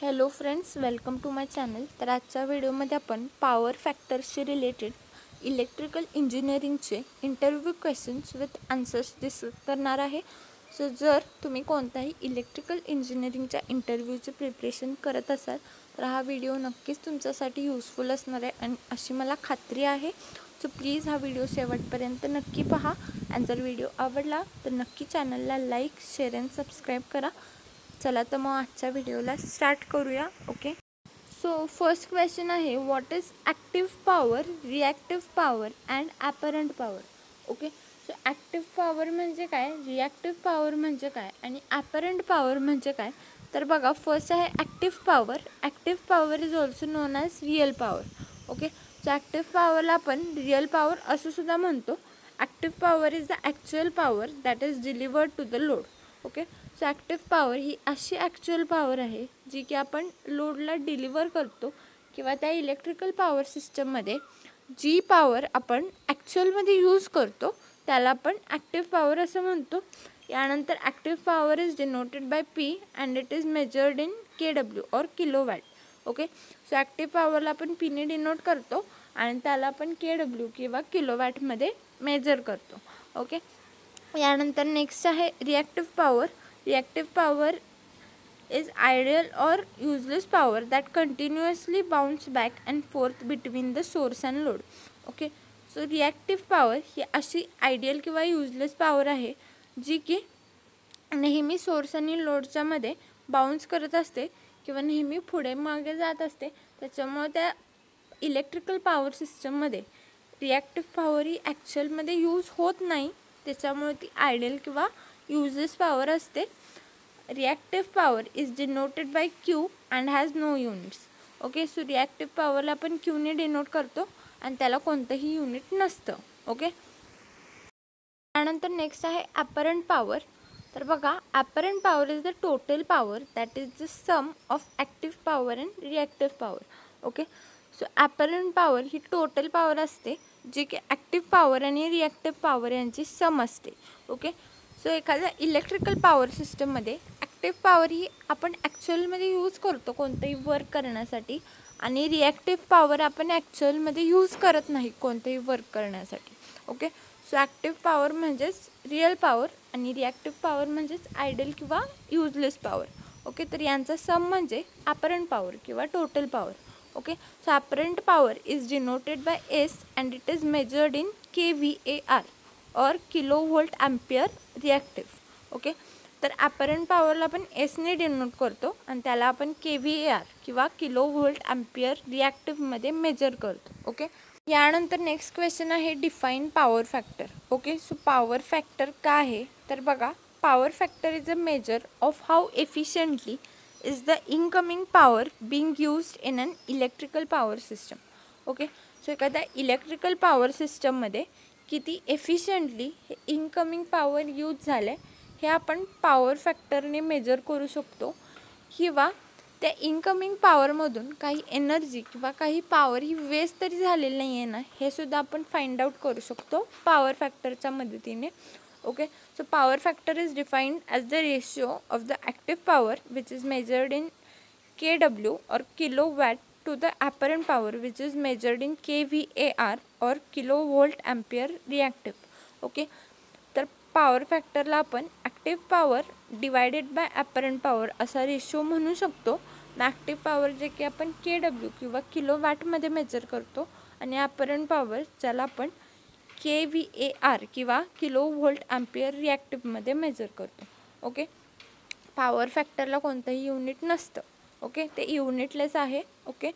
Hello friends, welcome to my channel. तर आजच्या व्हिडिओमध्ये आपण पॉवर फॅक्टरशी रिलेटेड इलेक्ट्रिकल इंजिनिअरिंगचे interview questions with answers discuss करणार आहे. सो जर तुम्ही कोणत्याही इलेक्ट्रिकल इंजिनिअरिंगच्या इंटरव्ह्यूचे प्रिपरेशन करत असाल तर हा व्हिडिओ नक्कीच तुमच्यासाठी यूजफुल असणार आहे आणि अशी मला खात्री आहे. सो प्लीज हा व्हिडिओ शेवटपर्यंत नक्की पहा. आणि जर व्हिडिओ आवडला तर नक्की चॅनलला लाईक, शेअर अँड सबस्क्राईब करा. चला तर मग आजच्या व्हिडिओला स्टार्ट करूया. ओके, सो फर्स्ट क्वेश्चन आहे, what is active power, reactive power and apparent power. Okay, so active power म्हणजे काय, रिॲक्टिव्ह पॉवर म्हणजे काय आणि ॲपरंट पॉवर म्हणजे काय. तर बघा, फर्स्ट आहे active power. Active power is also known as real power. Okay, so active पॉवरला आपण रिअल पॉवर असं सुद्धा म्हणतो. Active power is the actual power that is delivered to the load. Okay, so active power ही अशी actual power आहे जी की आपण लोडला डिलिव्हर करतो किंवा त्या इलेक्ट्रिकल पॉवर सिस्टममध्ये जी पॉवर आपण ॲक्च्युअलमध्ये यूज करतो त्याला आपण ॲक्टिव्ह पॉवर असं म्हणतो. यानंतर active power is denoted by P and it is measured in KW और किलोवॅट. ओके, सो ॲक्टिव्ह पॉवरला आपण पीने डिनोट करतो आणि त्याला आपण KW किंवा किलोवॅटमध्ये मेजर करतो. ओके, यानंतर नेक्स्ट आहे reactive power. Reactive power is ideal or useless power that continuously bounce back and forth between the source and load. Okay, so reactive power ही अशी आयडियल किंवा युजलेस पॉवर आहे जी की नेहमी source आणि लोडच्या मध्ये बाउन्स करत असते किंवा नेहमी पुढे मागे जात असते. त्याच्यामुळे त्या इलेक्ट्रिकल पॉवर सिस्टममध्ये रिॲक्टिव्ह पॉवर ही ॲक्च्युअलमध्ये यूज होत नाही. त्याच्यामुळे ती आयडियल किंवा युजलेस पॉवर असते. Reactive power is denoted by Q and has no units. Okay, so reactive पॉवरला आपण Qने डिनोट करतो आणि त्याला कोणतंही युनिट नसतं. ओके, त्यानंतर नेक्स्ट आहे ॲपरंट पॉवर. तर बघा, apparent power is the total power that is the sum of active power and reactive power. Okay, so apparent power ही टोटल पॉवर असते जी की ॲक्टिव्ह पॉवर आणि रिॲक्टिव्ह पॉवर यांची सम असते. ओके, सो एखाद्या इलेक्ट्रिकल पॉवर सिस्टममध्ये active power ही आपण ॲक्च्युअलमध्ये यूज करतो कोणतंही वर्क करण्यासाठी आणि रिॲक्टिव्ह पॉवर आपण ॲक्च्युअलमध्ये यूज करत नाही कोणतंही वर्क करण्यासाठी. ओके, सो ॲक्टिव्ह पॉवर म्हणजेच रिअल पॉवर आणि रिॲक्टिव्ह पॉवर म्हणजेच आयडियल किंवा युजलेस पॉवर. ओके, तर यांचा सम म्हणजे ॲपरंट पॉवर किंवा total power. Okay, so apparent power is denoted bye S and it is measured in kVAr और kilo volt ampere reactive. Okay, तर apparent पॉवरला आपण एसने डिनोट करतो आणि त्याला आपण KVAr किंवा किलो व्होल्ट ॲम्पियर रिॲक्टिव्हमध्ये मेजर करतो. ओके, यानंतर नेक्स्ट क्वेश्चन आहे define power factor. Okay, so power factor काय आहे तर बघा, power factor is a measure of how efficiently is the incoming power being used in an electrical power system. Okay, so एखाद्या electrical power सिस्टममध्ये किती efficiently हे incoming power use झालं आहे हे आपण पॉवर फॅक्टरने मेजर करू शकतो किंवा त्या इनकमिंग पॉवरमधून काही एनर्जी किंवा काही पॉवर ही वेस्ट तरी झालेली नाही आहे ना हे सुद्धा आपण फाइंड आउट करू शकतो पॉवर फॅक्टरच्या मदतीने. Okay, so power factor is defined as the ratio of the active power which is measured in KW और kilowatt to the apparent power which is measured in KVAr और kilo volt ampere reactive. Okay, तर power फॅक्टरला आपण active power divided by apparent power असा ratio म्हणू शकतो. Active power जे की आपण KW किंवा किलोवॅटमध्ये मेजर करतो आणि ॲपरंट पॉवर ज्याला आपण KVAr किंवा किलो व्होल्ट ॲम्पियर रिॲक्टिव्हमध्ये मेजर करतो. ओके, पॉवर फॅक्टरला कोणतंही युनिट नसतं. ओके, ते युनिटलेस आहे. Okay,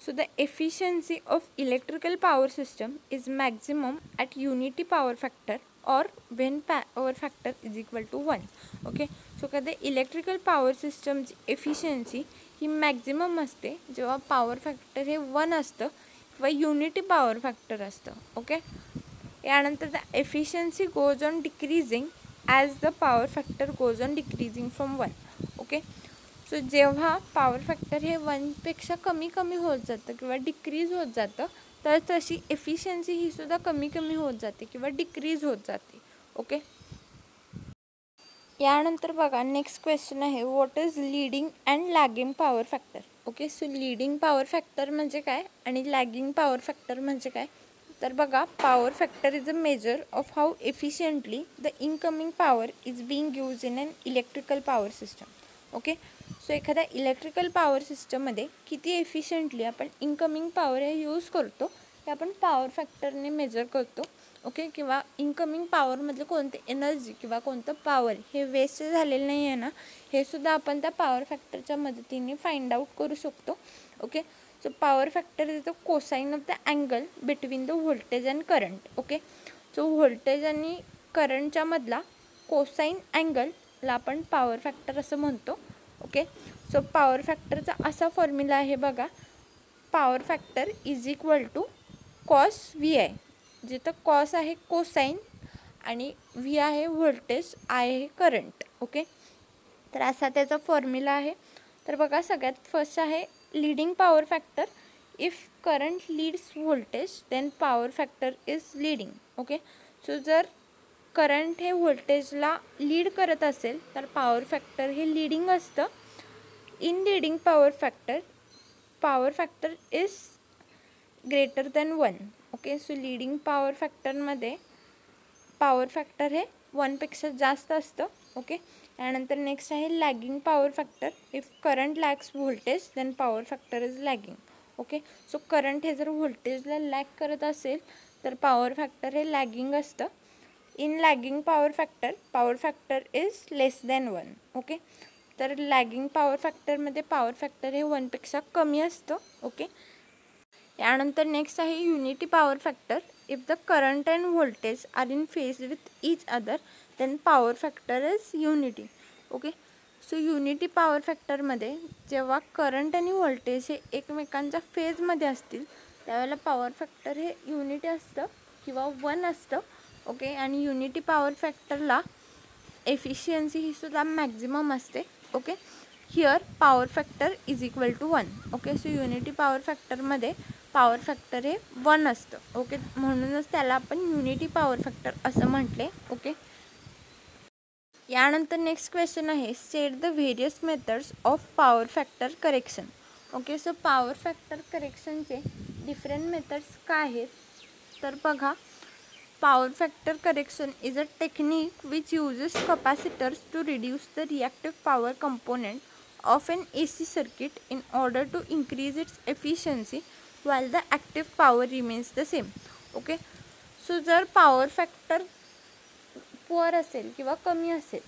so the efficiency of electrical power system is maximum at unity power factor और when power factor is equal to 1. Okay, so कधी electrical power सिस्टमची एफिशियन्सी ही मॅक्झिमम असते जेव्हा पॉवर फॅक्टर हे 1 असतं किंवा युनिटी पॉवर फॅक्टर असतं. ओके, यानंतर the efficiency goes on decreasing as the power factor goes on decreasing from 1. Okay, so जेव्हा पॉवर फॅक्टर हे 1पेक्षा कमी कमी होत जातं किंवा डिक्रीज होत जातं तर तशी एफिशियन्सी ही सुद्धा कमी कमी होत जाते किंवा डिक्रीज होत जाते. ओके, यानंतर बघा नेक्स्ट क्वेश्चन आहे, what is leading and lagging power factor. Okay, so leading power factor म्हणजे काय आणि लॅगिंग पॉवर फॅक्टर म्हणजे काय. तर बघा, power factor is a measure of how efficiently the incoming power is being use in an electrical power system. Okay, so एखाद्या electrical power सिस्टममध्ये किती एफिशियंटली आपण इनकमिंग पॉवर हे यूज करतो हे आपण पॉवर फॅक्टरने मेजर करतो. ओके, किंवा इनकमिंग पॉवरमधलं कोणते एनर्जी किंवा कोणतं पॉवर हे वेस्ट झालेलं नाही आहे ना, हे सुद्धा आपण त्या पॉवर फॅक्टरच्या मदतीने फाइंड आउट करू शकतो. Okay, so power factor is the cosine of the angle between the voltage and current. Okay, so voltage आणि करंटच्या मधला कोसाइन अँगलला आपण पॉवर फॅक्टर असं म्हणतो. ओके, सो पॉवर फॅक्टरचा असा फॉर्म्युला आहे बघा, power factor is equal to cos V I, जिथं कॉस आहे कोसाइन आणि व्ही आहे व्होल्टेज, आय आहे करंट. ओके, तर असा त्याचा फॉर्म्युला आहे. तर बघा, सगळ्यात फर्स्ट आहे leading power factor. If current leads voltage then power factor is leading. Okay, so जर करंट हे व्होल्टेजला लीड करत असेल तर पॉवर फॅक्टर हे लीडिंग असतं. In leading power factor is greater than 1. Okay, so leading power फॅक्टरमध्ये पॉवर फॅक्टर हे 1पेक्षा जास्त असतं. ओके, त्यानंतर नेक्स्ट आहे lagging power factor. If current lags voltage then power factor is lagging. Okay, so current हे जर व्होल्टेजला लॅग करत असेल तर पॉवर फॅक्टर हे लॅगिंग असतं. In lagging power factor is less than 1. Okay, तर लॅगिंग पॉवर फॅक्टरमध्ये पॉवर फॅक्टर हे 1पेक्षा कमी असतं. ओके, यानंतर नेक्स्ट आहे unity power factor. If the current and voltage are in phase with each other then power factor is unity. Okay, so unity power फॅक्टरमध्ये जेव्हा करंट आणि व्होल्टेज हे एकमेकांच्या फेजमध्ये असतील त्यावेळेला पॉवर फॅक्टर हे युनिटी असतं किंवा 1 असतं. ओके, आणि युनिटी पॉवर फॅक्टरला एफिशियन्सी ही सुद्धा मॅक्झिमम असते. Okay, here power factor is equal to 1. Okay, so unity power फॅक्टरमध्ये पॉवर फॅक्टर हे 1 असतं. ओके, म्हणूनच त्याला आपण युनिटी पॉवर फॅक्टर असं म्हटले. ओके, यानंतर नेक्स्ट क्वेश्चन आहे, state the various methods of power factor correction. Okay, so power factor करेक्शनचे डिफरंट मेथड्स काय आहेत. तर बघा, power factor correction is a technique which uses capacitors to reduce the reactive power component of an AC circuit in order to increase its efficiency while the active power remains the same. Okay, so जर power factor poor असेल किंवा कमी असेल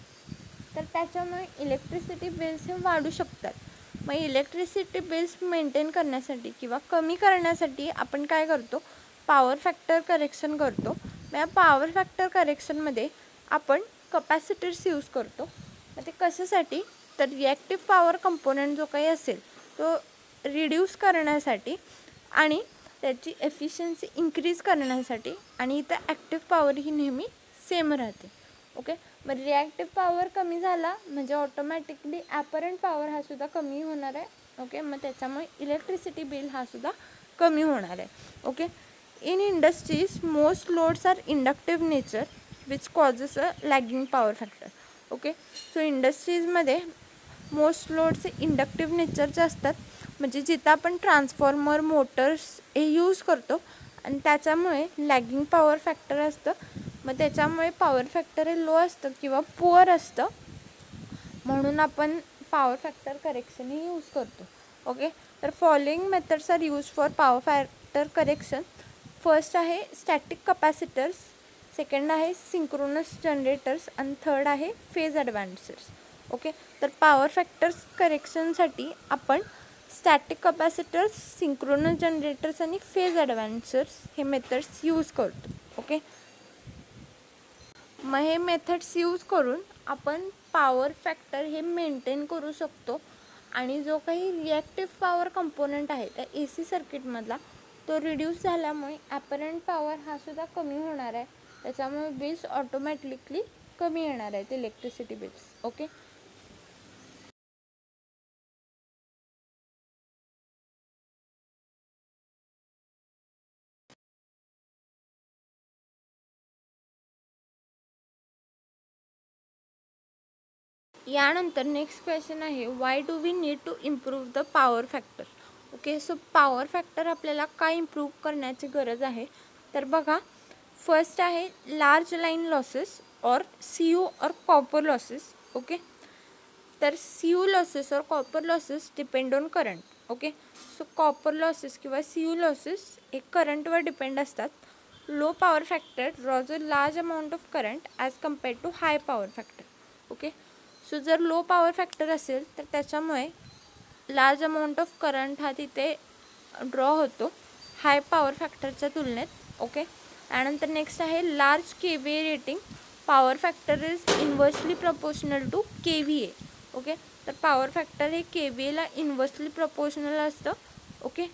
तर त्याच्यामुळे electricity bills हे वाढू शकतात. मग इलेक्ट्रिसिटी बिल्स मेंटेन करण्यासाठी किंवा कमी करण्यासाठी आपण काय करतो, पॉवर फॅक्टर करेक्शन करतो. या पॉवर फॅक्टर करेक्शनमध्ये आपण कपॅसिटर्स यूज करतो. मग ते कशासाठी, तर रिॲक्टिव्ह पॉवर कंपोनंट जो काही असेल तो रिड्यूस करण्यासाठी आणि त्याची एफिशियन्सी इन्क्रीज करण्यासाठी, आणि इथं ॲक्टिव्ह पॉवर ही नेहमी सेम राहते. ओके, मग रिॲक्टिव्ह पॉवर कमी झाला म्हणजे ऑटोमॅटिकली ॲपरंट पॉवर हा सुद्धा कमी होणार आहे. ओके, मग त्याच्यामुळे इलेक्ट्रिसिटी बिल हा सुद्धा कमी होणार आहे. Okay, in industries most loads are inductive nature which causes a lagging power factor. Okay, so इंडस्ट्रीजमध्ये मोस्ट लोड्स इंडक्टिव्ह नेचरचे असतात, म्हणजे जिथं आपण ट्रान्सफॉर्मर मोटर्स हे यूज करतो आणि त्याच्यामुळे लॅगिंग पॉवर फॅक्टर असतं. मग त्याच्यामुळे पॉवर फॅक्टर हे लो असतं किंवा पुअर असतं, म्हणून आपण पॉवर फॅक्टर करेक्शन हे यूज करतो. ओके, तर following methods are use for power factor correction. First आहे स्टॅटिक कपॅसिटर्स, सेकंड आहे सिंक्रोनस जनरेटर्स आणि थर्ड आहे फेज ॲडव्हान्सर्स. ओके, तर पॉवर फॅक्टर्स करेक्शनसाठी आपण स्टॅटिक कपॅसिटर्स, सिंक्रोनस जनरेटर्स आणि फेज ॲडव्हान्सर्स हे मेथड्स यूज करतो. ओके, मग हे मेथड्स यूज करून आपण पॉवर फॅक्टर हे मेंटेन करू शकतो. आणि जो काही रिॲक्टिव्ह पॉवर कंपोनंट आहे त्या ए सी सर्किटमधला तो रिड्यूस झाल्यामुळे ॲपरंट पॉवर हा सुद्धा कमी होणार आहे. त्याच्यामुळे बिल्स ऑटोमॅटिकली कमी येणार आहेत, इलेक्ट्रिसिटी बिल्स. ओके, यानंतर नेक्स्ट क्वेश्चन आहे, why do we need to improve the power factor. Okay, so power factor आपल्याला काय इम्प्रूव्ह करण्याची गरज आहे. तर बघा, फर्स्ट आहे लार्ज लाईन लॉसेस और CU और कॉपर लॉसेस. ओके, तर CU लॉसेस और copper losses depend on current. Okay, so copper losses किंवा CU लॉसेस हे करंटवर डिपेंड असतात. Low power factor draws a large amount of current as compared to high power factor. Okay, so जर low power factor असेल तर त्याच्यामुळे large amount of current हा तिथे ड्रॉ होतो हाय पॉवर फॅक्टरच्या तुलनेत. ओके, त्यानंतर नेक्स्ट आहे large KVA rating. Power factor is inversely proportional to KVA. Okay, तर पॉवर फॅक्टर हे KVAला इन्व्हर्सली प्रपोर्शनल असतं. Okay,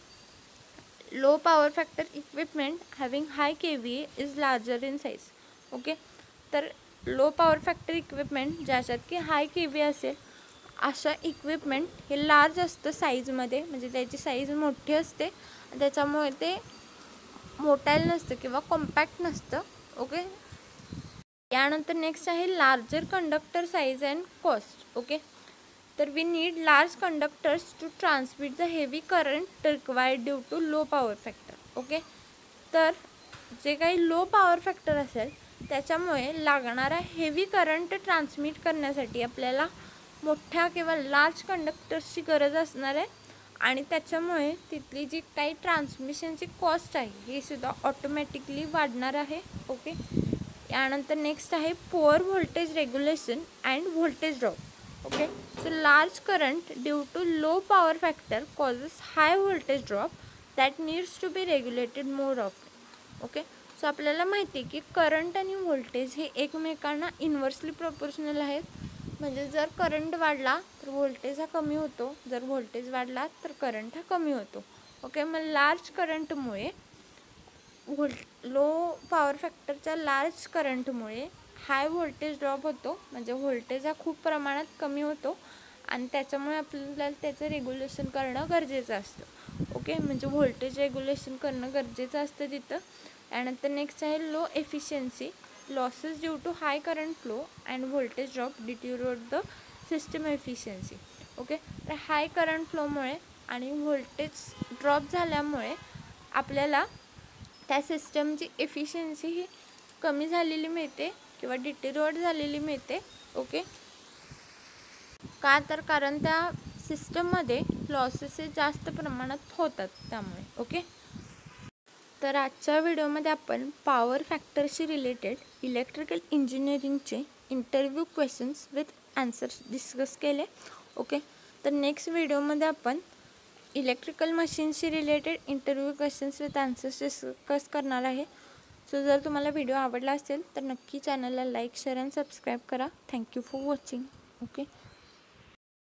low power factor equipment having high KVA is larger in size. Okay, तर low power factor equipment ज्याच्यात की हाय KVA असेल अशा equipment हे लार्ज असतं साईजमध्ये, म्हणजे त्याची साईज मोठी असते, त्याच्यामुळे ते मोटाईल नसतं किंवा कॉम्पॅक्ट नसतं. ओके, यानंतर नेक्स्ट आहे larger conductor size and cost. Okay, तर we need large conductors to transmit the heavy current required due to low power factor. Okay, तर जे काही लो पॉवर फॅक्टर असेल त्याच्यामुळे लागणारा हेवी करंट ट्रान्समिट करण्यासाठी आपल्याला मोठ्या किंवा लार्ज कंडक्टर्सची गरज असणार आहे, आणि त्याच्यामुळे तिथली जी काही ट्रान्समिशनची कॉस्ट आहे ही सुद्धा ऑटोमॅटिकली वाढणार आहे. ओके, यानंतर नेक्स्ट आहे poor voltage regulation and voltage drop. Okay, so large current due to low power factor causes high voltage drop that needs to be regulated more often. Okay, so आपल्याला माहिती आहे की current आणि voltage हे एकमेकांना inversely proportional आहेत. म्हणजे जर करंट वाढला तर व्होल्टेज हा कमी होतो, जर व्होल्टेज वाढला तर करंट हा कमी होतो. ओके, मग लार्ज करंटमुळे लो पॉवर फॅक्टरच्या लार्ज करंटमुळे हाय व्होल्टेज ड्रॉप होतो, म्हणजे व्होल्टेज हा खूप प्रमाणात कमी होतो आणि त्याच्यामुळे आपल्याला त्याचं रेग्युलेशन करणं गरजेचं असतं. ओके, म्हणजे व्होल्टेज रेग्युलेशन करणं गरजेचं असतं तिथं. त्यानंतर नेक्स्ट आहे low efficiency losses due to high current flow and voltage drop deteriorate the system efficiency. Okay, तर हाय करंट फ्लोमुळे आणि व्होल्टेज ड्रॉप झाल्यामुळे आपल्याला त्या सिस्टमची एफिशियन्सी ही कमी झालेली मिळते किंवा डिटेरिओरेट झालेली मिळते. ओके, का तर कारण त्या सिस्टममध्ये लॉसेस जास्त प्रमाणात होतात त्यामुळे. ओके, तर आजच्या व्हिडिओमध्ये आपण पॉवर फॅक्टरशी रिलेटेड इलेक्ट्रिकल इंजिनिअरिंगचे interview questions with answers discuss केले. ओके, तर नेक्स्ट व्हिडिओमध्ये आपण इलेक्ट्रिकल मशीन्सशी related interview questions with answers discuss करणार आहे. सो जर तुम्हाला व्हिडिओ आवडला असेल तर नक्की चॅनलला लाईक, शेअर अँड सबस्क्राईब करा. Thank you for watching. ओके.